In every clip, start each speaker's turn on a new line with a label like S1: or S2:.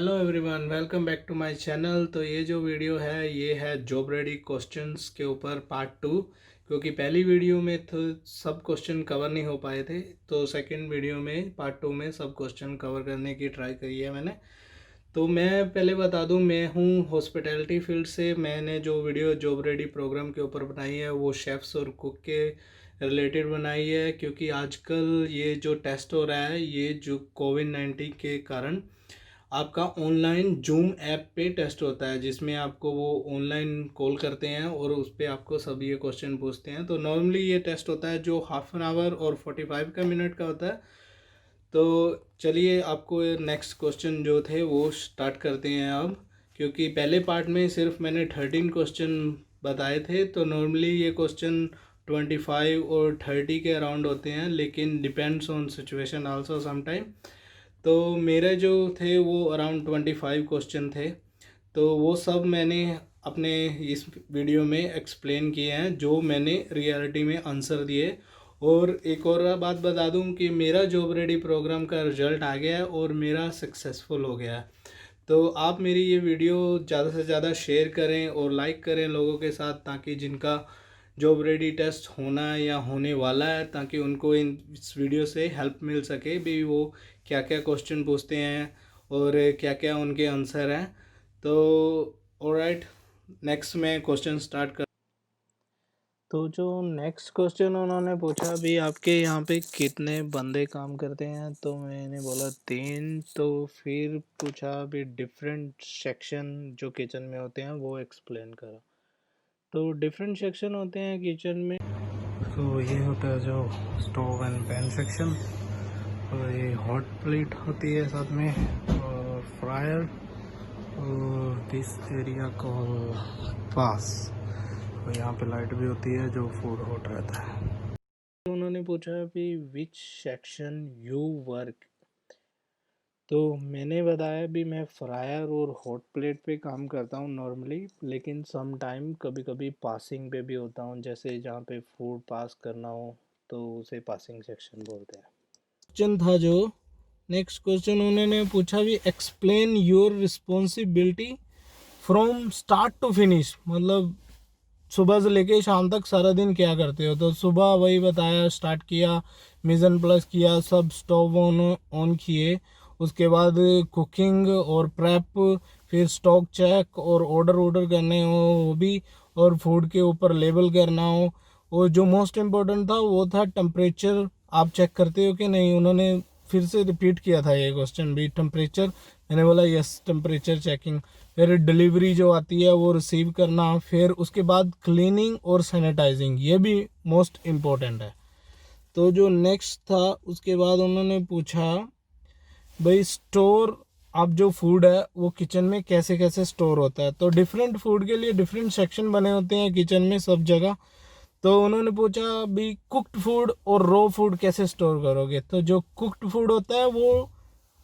S1: Hello everyone, welcome back to my channel. तो ये जो वीडियो है ये है जॉब रेडी क्वेश्चंस के ऊपर पार्ट 2। क्योंकि पहली वीडियो में तो सब क्वेश्चन कवर नहीं हो पाए थे, तो सेकंड वीडियो में पार्ट 2 में सब क्वेश्चन कवर करने की ट्राई करी है मैंने। तो मैं पहले बता दूं, मैं हूं हॉस्पिटैलिटी फील्ड से। मैंने जो वीडियो जॉब रेडी प्रोग्राम के ऊपर बनाई है वो शेफ़्स और कुक के रिलेटेड बनाई है। क्योंकि आजकल ये जो टेस्ट हो रहा है ये जो कोविड-19 के कारण आपका ऑनलाइन जूम ऐप पे टेस्ट होता है, जिसमें आपको वो ऑनलाइन कॉल करते हैं और उस पर आपको सब ये क्वेश्चन पूछते हैं। तो नॉर्मली ये टेस्ट होता है जो हाफ एन आवर और 45 का मिनट का होता है। तो चलिए आपको नेक्स्ट क्वेश्चन जो थे वो स्टार्ट करते हैं अब। क्योंकि पहले पार्ट में सिर्फ मैंने 13 क्वेश्चन बताए थे, तो नॉर्मली ये क्वेश्चन 25 और 30 के अराउंड होते हैं, लेकिन depends on situation also sometime. तो मेरे जो थे वो अराउंड 25 क्वेश्चन थे। तो वो सब मैंने अपने इस वीडियो में एक्सप्लेन किए हैं, जो मैंने रियलिटी में आंसर दिए। और एक और बात बता दूं कि मेरा जॉब रेडी प्रोग्राम का रिजल्ट आ गया है और मेरा सक्सेसफुल हो गया है। तो आप मेरी ये वीडियो ज़्यादा से ज़्यादा शेयर करें और लाइक करें लोगों के साथ, ताकि जिनका जॉब रेडी टेस्ट होना है या होने वाला है, ताकि उनको इस वीडियो से हेल्प मिल सके भी, वो क्या क्या क्वेश्चन पूछते हैं और क्या क्या उनके आंसर हैं। तो ऑलराइट, नेक्स्ट मैं क्वेश्चन स्टार्ट कर। तो जो नेक्स्ट क्वेश्चन उन्होंने पूछा भी, आपके यहाँ पे कितने बंदे काम करते हैं? तो मैंने बोला 3। तो फिर पूछा भी डिफरेंट सेक्शन जो किचन में होते हैं वो एक्सप्लेन करो। तो डिफरेंट सेक्शन होते हैं किचन में। तो ये होता है जो स्टोव एंड पैन सेक्शन, और ये हॉट प्लेट होती है साथ में, और फ्रायर, और दिस एरिया कॉल पास। और यहाँ पे लाइट भी होती है जो फूड हॉट रहता है। तो उन्होंने पूछा भी विच सेक्शन यू वर्क। तो मैंने बताया भी मैं फ्रायर और हॉट प्लेट पे काम करता हूँ नॉर्मली, लेकिन सम टाइम कभी कभी पासिंग पे भी होता हूँ, जैसे जहाँ पे फूड पास करना हो तो उसे पासिंग सेक्शन बोलते हैं। क्वेश्चन था जो नेक्स्ट क्वेश्चन उन्होंने पूछा भी explain your responsibility from start to finish. मतलब सुबह से लेके शाम तक सारा दिन क्या करते हो? तो सुबह वही बताया, स्टार्ट किया, मिजन प्लस किया, सब स्टोव ऑन किए, उसके बाद कुकिंग और प्रेप, फिर स्टॉक चेक और ऑर्डर करने हो वो भी, और फूड के ऊपर लेबल करना हो। और जो मोस्ट इम्पोर्टेंट था वो था टेम्परेचर आप चेक करते हो कि नहीं। उन्होंने फिर से रिपीट किया था ये क्वेश्चन भी, टेम्परेचर। मैंने बोला यस, टेम्परेचर चेकिंग। फिर डिलीवरी जो आती है वो रिसीव करना, फिर उसके बाद क्लीनिंग और सैनिटाइजिंग, ये भी मोस्ट इम्पोर्टेंट है। तो जो नेक्स्ट था उसके बाद उन्होंने पूछा भाई स्टोर, अब जो फूड है वो किचन में कैसे कैसे स्टोर होता है। तो डिफरेंट फूड के लिए डिफरेंट सेक्शन बने होते हैं किचन में सब जगह। तो उन्होंने पूछा भी कुक्ड फूड और रॉ फूड कैसे स्टोर करोगे। तो जो कुक्ड फूड होता है वो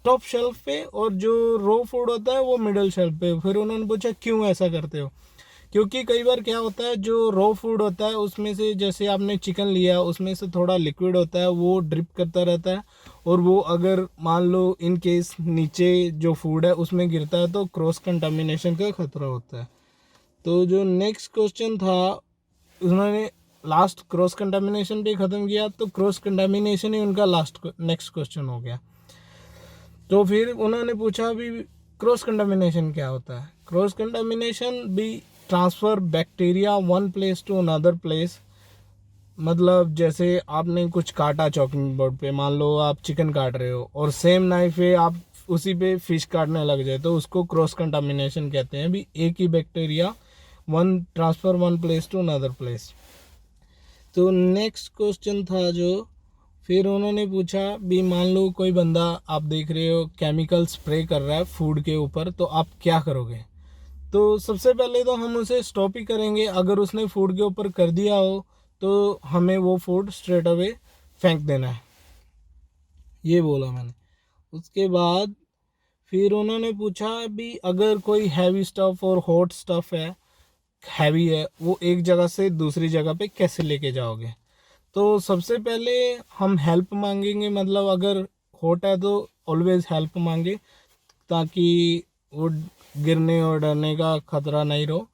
S1: टॉप शेल्फ पे, और जो रॉ फूड होता है वो मिडल शेल्फ पे। फिर उन्होंने पूछा क्यों ऐसा करते हो? क्योंकि कई बार क्या होता है, जो रॉ फूड होता है उसमें से, जैसे आपने चिकन लिया, उसमें से थोड़ा लिक्विड होता है वो ड्रिप करता रहता है, और वो अगर मान लो इन केस नीचे जो फूड है उसमें गिरता है तो क्रॉस कंटामिनेशन का खतरा होता है। तो जो नेक्स्ट क्वेश्चन था उन्होंने लास्ट क्रॉस कंटामिनेशन पे ख़त्म किया, तो क्रॉस कंटामिनेशन ही उनका लास्ट नेक्स्ट क्वेश्चन हो गया। तो फिर उन्होंने पूछा भी क्रॉस कंटामिनेशन क्या होता है। क्रॉस कंटामिनेशन भी transfer bacteria one place to another place. मतलब जैसे आपने कुछ काटा चॉपिंग बोर्ड पे, मान लो आप चिकन काट रहे हो और सेम नाइफ पे आप उसी पे फिश काटने लग जाए, तो उसको क्रॉस कंटामिनेशन कहते हैं। भी एक ही bacteria one transfer one place to another place. तो नेक्स्ट क्वेश्चन था जो फिर उन्होंने पूछा भी मान लो कोई बंदा, आप देख रहे हो केमिकल स्प्रे कर रहा है फूड के ऊपर, तो आप क्या करोगे? तो सबसे पहले तो हम उसे स्टॉप ही करेंगे। अगर उसने फूड के ऊपर कर दिया हो तो हमें वो फूड स्ट्रेट अवे फेंक देना है, ये बोला मैंने। उसके बाद फिर उन्होंने पूछा भी अगर कोई हैवी स्टफ़ और हॉट स्टफ़ है, हैवी है, वो एक जगह से दूसरी जगह पे कैसे लेके जाओगे? तो सबसे पहले हम हेल्प मांगेंगे। मतलब अगर हॉट है तो ऑलवेज़ हेल्प मांगे, ताकि वो गिरने और डरने का खतरा नहीं रहो।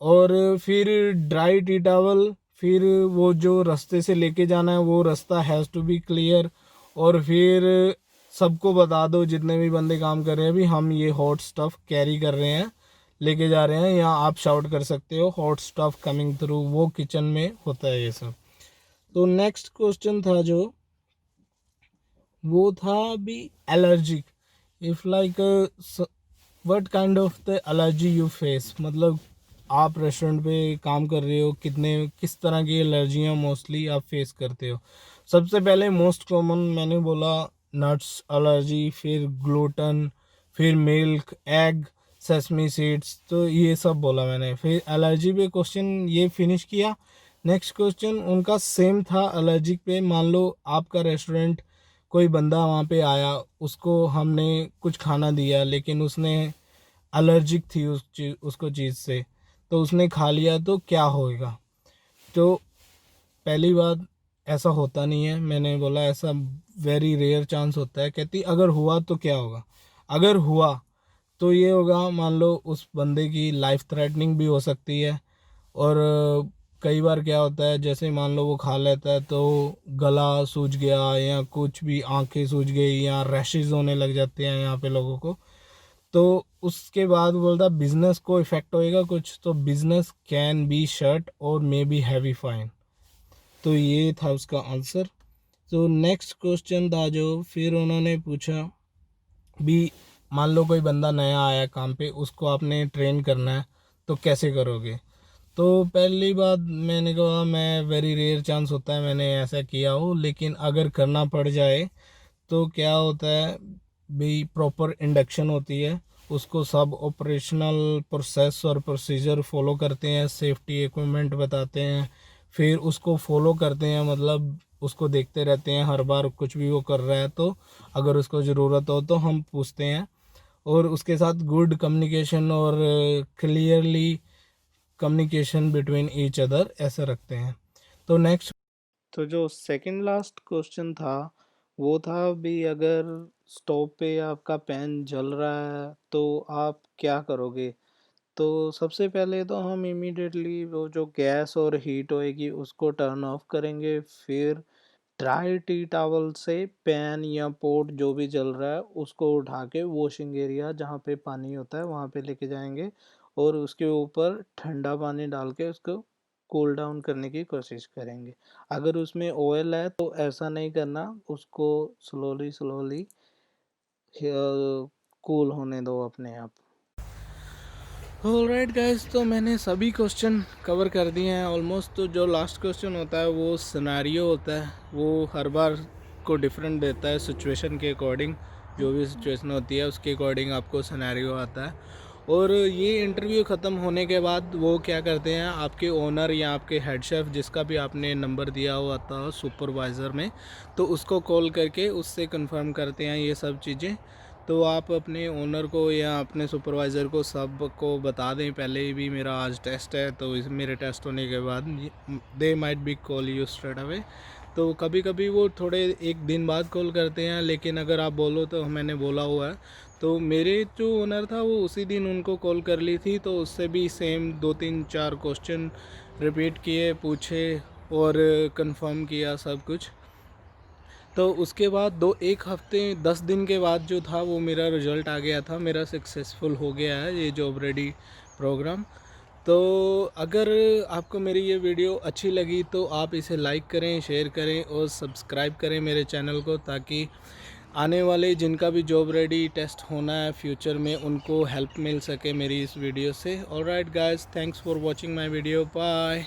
S1: और फिर ड्राई टी टावल, फिर वो जो रास्ते से लेके जाना है वो रास्ता हैज़ टू बी क्लियर। और फिर सबको बता दो जितने भी बंदे काम कर रहे हैं, अभी हम ये हॉट स्टफ़ कैरी कर रहे हैं, लेके जा रहे हैं, या आप शाउट कर सकते हो हॉट स्टफ़ कमिंग थ्रू, वो किचन में होता है ये सब। तो नेक्स्ट क्वेश्चन था जो, वो था भी allergic. If like what kind of the allergy you face, मतलब आप रेस्टोरेंट पे काम कर रहे हो, किस तरह की एलर्जियाँ मोस्टली आप फेस करते हो। सबसे पहले मोस्ट कॉमन मैंने बोला नट्स एलर्जी, फिर ग्लूटन, फिर मिल्क, एग, सेसमी सीड्स, तो ये सब बोला मैंने। फिर एलर्जी पे क्वेश्चन ये फिनिश किया। नेक्स्ट क्वेश्चन उनका सेम था एलर्जिक पे। मान लो आपका रेस्टोरेंट, कोई बंदा वहाँ पे आया, उसको हमने कुछ खाना दिया लेकिन उसने एलर्जिक थी उसको चीज़ से, तो उसने खा लिया तो क्या होगा। तो पहली बात, ऐसा होता नहीं है, मैंने बोला ऐसा वेरी रेयर चांस होता है। कहती अगर हुआ तो क्या होगा। अगर हुआ तो ये होगा, मान लो उस बंदे की लाइफ थ्रेटनिंग भी हो सकती है। और कई बार क्या होता है, जैसे मान लो वो खा लेता है तो गला सूज गया या कुछ भी, आंखें सूज गई या रैशेज होने लग जाते हैं यहाँ पे लोगों को, तो उसके बाद बोलता बिजनेस को इफ़ेक्ट होएगा कुछ, तो बिजनेस कैन बी शट और मे बी हैवी फाइन। तो ये था उसका आंसर। तो नेक्स्ट क्वेश्चन था जो, फिर उन्होंने पूछा भी, मान लो कोई बंदा नया आया काम पे, उसको आपने ट्रेन करना है तो कैसे करोगे। तो पहली बात मैंने कहा, मैं वेरी रेयर चांस होता है मैंने ऐसा किया हो, लेकिन अगर करना पड़ जाए तो क्या होता है भी, प्रॉपर इंडक्शन होती है, उसको सब ऑपरेशनल प्रोसेस और प्रोसीजर फॉलो करते हैं, सेफ्टी इक्विपमेंट बताते हैं, फिर उसको फॉलो करते हैं, मतलब उसको देखते रहते हैं हर बार कुछ भी वो कर रहा है, तो अगर उसको ज़रूरत हो तो हम पूछते हैं। और उसके साथ गुड कम्युनिकेशन और clearly communication between each other ऐसे रखते हैं। तो नेक्स्ट, तो जो सेकंड लास्ट क्वेश्चन था वो था भी, अगर स्टोव पे आपका पैन जल रहा है तो आप क्या करोगे। तो सबसे पहले तो हम इमीडिएटली वो जो गैस और हीट होएगी उसको टर्न ऑफ करेंगे। फिर ड्राई टी टॉवल से पैन या पोट जो भी जल रहा है उसको उठा के वॉशिंग एरिया जहाँ पे पानी होता है वहाँ पे लेके जाएंगे, और उसके ऊपर ठंडा पानी डाल के उसको कूल डाउन करने की कोशिश करेंगे। अगर उसमें ऑयल है तो ऐसा नहीं करना, उसको स्लोली स्लोली कूल होने दो अपने आप। ऑलराइट गाइस, तो मैंने सभी क्वेश्चन कवर कर दिए हैं ऑलमोस्ट। तो जो लास्ट क्वेश्चन होता है वो सिनेरियो होता है, वो हर बार को डिफरेंट देता है सिचुएशन के अकॉर्डिंग, जो भी सिचुएशन होती है उसके अकॉर्डिंग आपको सिनेरियो आता है। और ये इंटरव्यू ख़त्म होने के बाद वो क्या करते हैं, आपके ओनर या आपके हेड शेफ़ जिसका भी आपने नंबर दिया हुआ था सुपरवाइज़र में, तो उसको कॉल करके उससे कंफर्म करते हैं ये सब चीज़ें। तो आप अपने ओनर को या अपने सुपरवाइज़र को सब को बता दें पहले ही भी, मेरा आज टेस्ट है, तो इस मेरे टेस्ट होने के बाद they might be call you straight away. तो कभी कभी वो थोड़े एक दिन बाद कॉल करते हैं, लेकिन अगर आप बोलो तो मैंने बोला हुआ है, तो मेरे जो ओनर था वो उसी दिन उनको कॉल कर ली थी, तो उससे भी सेम 2-3-4 क्वेश्चन रिपीट किए, पूछे और कंफर्म किया सब कुछ। तो उसके बाद 1 हफ्ते 10 दिन के बाद जो था वो मेरा रिज़ल्ट आ गया था, मेरा सक्सेसफुल हो गया है ये जॉब रेडी प्रोग्राम। तो अगर आपको मेरी ये वीडियो अच्छी लगी तो आप इसे लाइक करें, शेयर करें और सब्सक्राइब करें मेरे चैनल को, ताकि आने वाले जिनका भी जॉब रेडी टेस्ट होना है फ्यूचर में उनको हेल्प मिल सके मेरी इस वीडियो से। Alright guys, thanks for watching my video, bye.